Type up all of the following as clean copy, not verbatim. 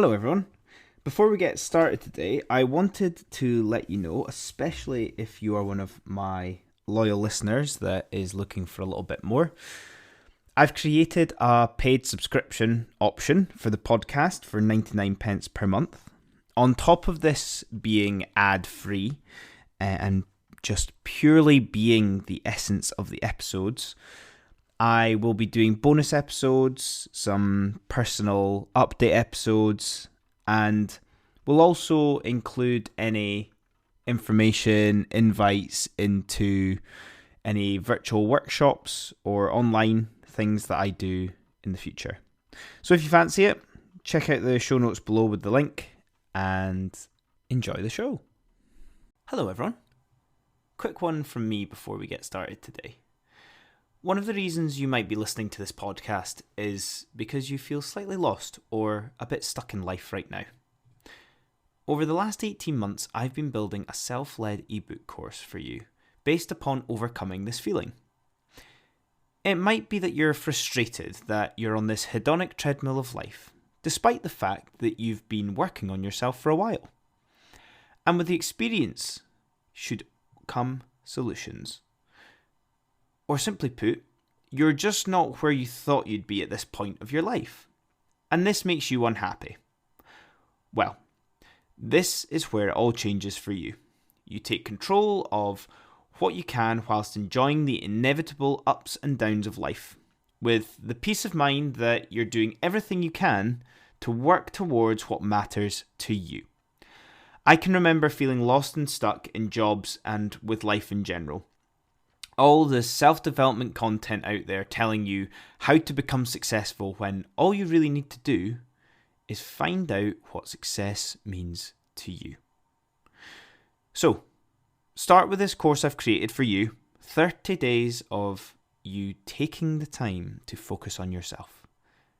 Hello, everyone. Before we get started today, I wanted to let you know, especially if you are one of my loyal listeners that is looking for a little bit more, I've created a paid subscription option for the podcast for 99 pence per month. On top of this being ad-free and just purely being the essence of the episodes, I will be doing bonus episodes, some personal update episodes, and we'll also include any information, invites into any virtual workshops or online things that I do in the future. So if you fancy it, check out the show notes below with the link and enjoy the show. Hello everyone. Quick one from me before we get started today. One of the reasons you might be listening to this podcast is because you feel slightly lost or a bit stuck in life right now. Over the last 18 months, I've been building a self-led ebook course for you based upon overcoming this feeling. It might be that you're frustrated that you're on this hedonic treadmill of life, despite the fact that you've been working on yourself for a while. And with the experience should come solutions. Or simply put, you're just not where you thought you'd be at this point of your life. And this makes you unhappy. Well, this is where it all changes for you. You take control of what you can whilst enjoying the inevitable ups and downs of life, with the peace of mind that you're doing everything you can to work towards what matters to you. I can remember feeling lost and stuck in jobs and with life in general. All the self-development content out there telling you how to become successful when all you really need to do is find out what success means to you. So, start with this course I've created for you, 30 days of you taking the time to focus on yourself.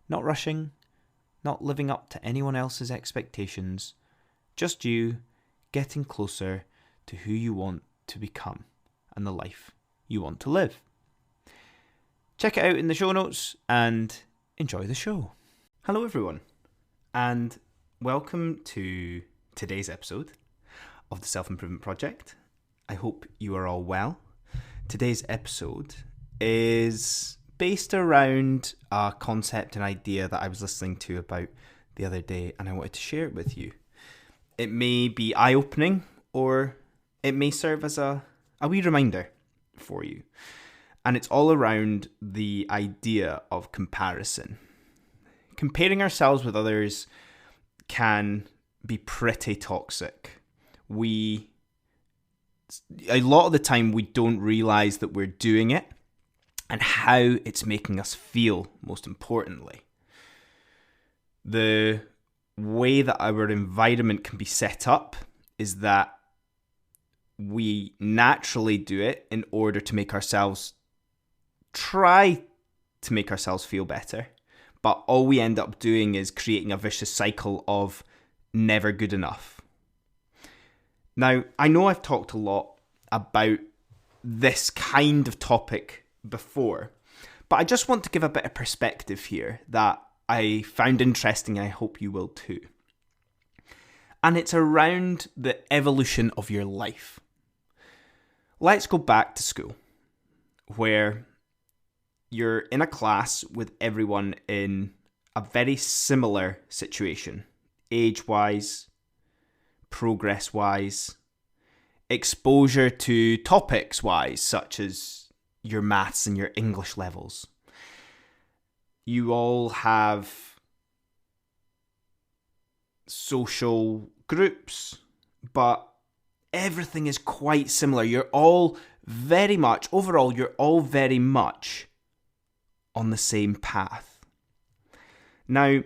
Not rushing, not living up to anyone else's expectations, just you getting closer to who you want to become and the life you want to live. Check it out in the show notes and enjoy the show. Hello everyone, and welcome to today's episode of the Self-Improvement Project. I hope you are all well. Today's episode is based around a concept and idea that I was listening to about the other day, and I wanted to share it with you. It may be eye-opening, or it may serve as a wee reminder for you. And it's all around the idea of comparison. Comparing ourselves with others can be pretty toxic. A lot of the time we don't realize that we're doing it and how it's making us feel, most importantly. The way that our environment can be set up is that we naturally do it in order to try to make ourselves feel better. But all we end up doing is creating a vicious cycle of never good enough. Now, I know I've talked a lot about this kind of topic before, but I just want to give a bit of perspective here that I found interesting, and I hope you will too. And it's around the evolution of your life. Let's go back to school, where you're in a class with everyone in a very similar situation, age-wise, progress-wise, exposure to topics-wise, such as your maths and your English levels. You all have social groups, but everything is quite similar. You're all very much on the same path. Now,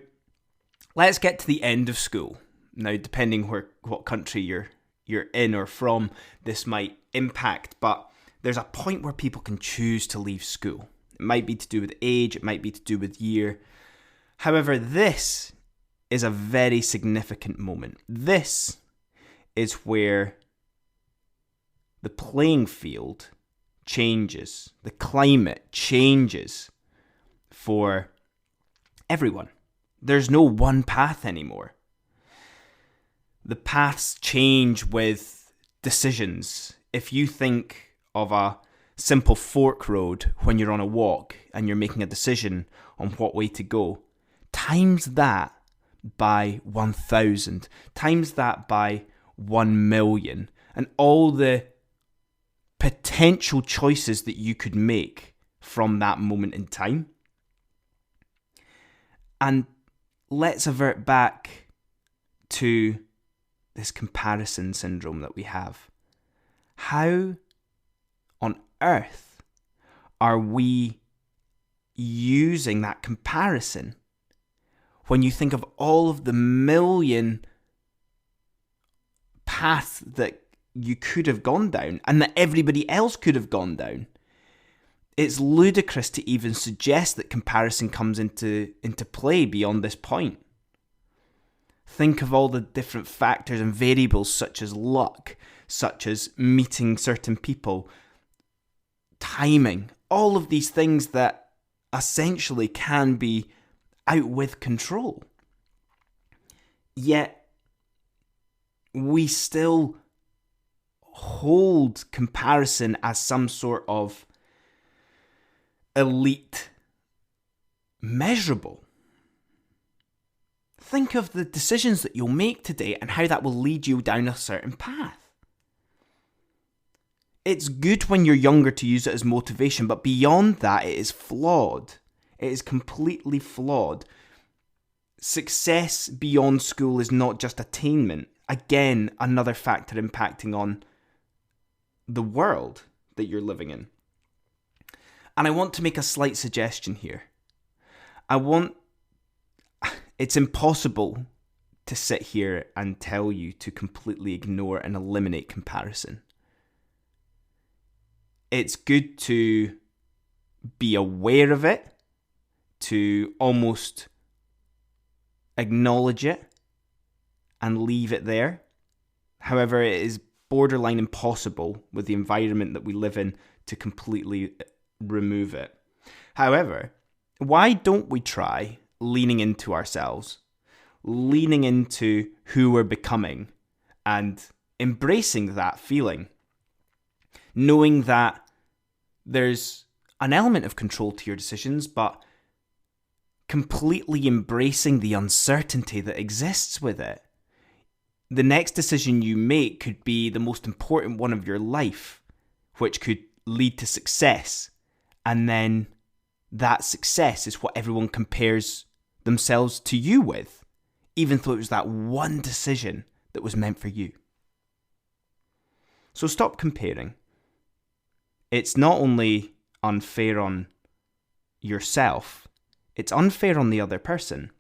let's get to the end of school. Now, depending what country you're in or from, this might impact, but there's a point where people can choose to leave school. It might be to do with age, it might be to do with year. However, this is a very significant moment. This is where the playing field changes, the climate changes for everyone. There's no one path anymore. The paths change with decisions. If you think of a simple fork road when you're on a walk and you're making a decision on what way to go, times that by 1,000, times that by 1,000,000, and all the potential choices that you could make from that moment in time. And let's avert back to this comparison syndrome that we have. How on earth are we using that comparison when you think of all of the million paths that you could have gone down and that everybody else could have gone down? It's ludicrous to even suggest that comparison comes into play beyond this point. Think of all the different factors and variables such as luck, such as meeting certain people, timing, all of these things that essentially can be out with control. Yet, we still hold comparison as some sort of elite measurable. Think of the decisions that you'll make today and how that will lead you down a certain path. It's good when you're younger to use it as motivation, but beyond that, it is flawed. It is completely flawed. Success beyond school is not just attainment. Again, another factor impacting on the world that you're living in. And I want to make a slight suggestion here. It's impossible to sit here and tell you to completely ignore and eliminate comparison. It's good to be aware of it, to almost acknowledge it and leave it there. However, it is borderline impossible with the environment that we live in to completely remove it. However, why don't we try leaning into ourselves, leaning into who we're becoming and embracing that feeling, knowing that there's an element of control to your decisions, but completely embracing the uncertainty that exists with it. The next decision you make could be the most important one of your life, which could lead to success. And then that success is what everyone compares themselves to you with, even though it was that one decision that was meant for you. So stop comparing. It's not only unfair on yourself, it's unfair on the other person.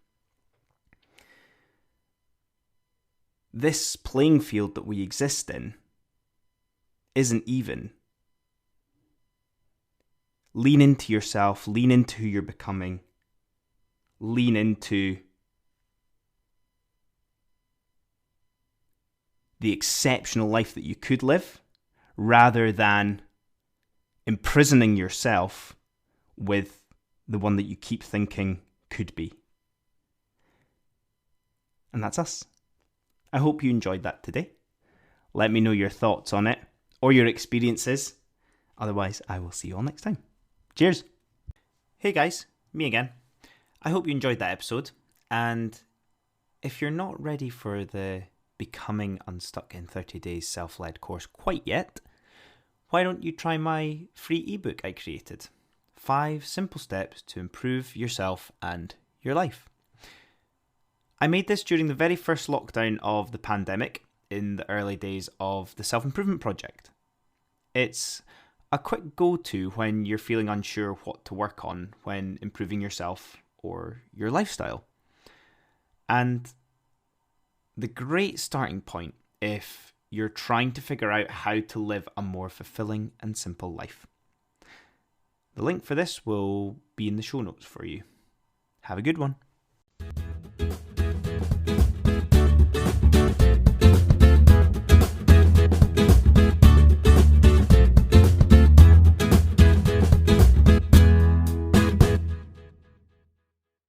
This playing field that we exist in isn't even. Lean into yourself, lean into who you're becoming, lean into the exceptional life that you could live, rather than imprisoning yourself with the one that you keep thinking could be. And that's us. I hope you enjoyed that today. Let me know your thoughts on it or your experiences. Otherwise, I will see you all next time. Cheers. Hey guys, me again. I hope you enjoyed that episode. And if you're not ready for the Becoming Unstuck in 30 Days self-led course quite yet, why don't you try my free ebook I created? 5 simple steps to improve yourself and your life. I made this during the very first lockdown of the pandemic in the early days of the Self-Improvement Project. It's a quick go-to when you're feeling unsure what to work on when improving yourself or your lifestyle. And the great starting point if you're trying to figure out how to live a more fulfilling and simple life. The link for this will be in the show notes for you. Have a good one.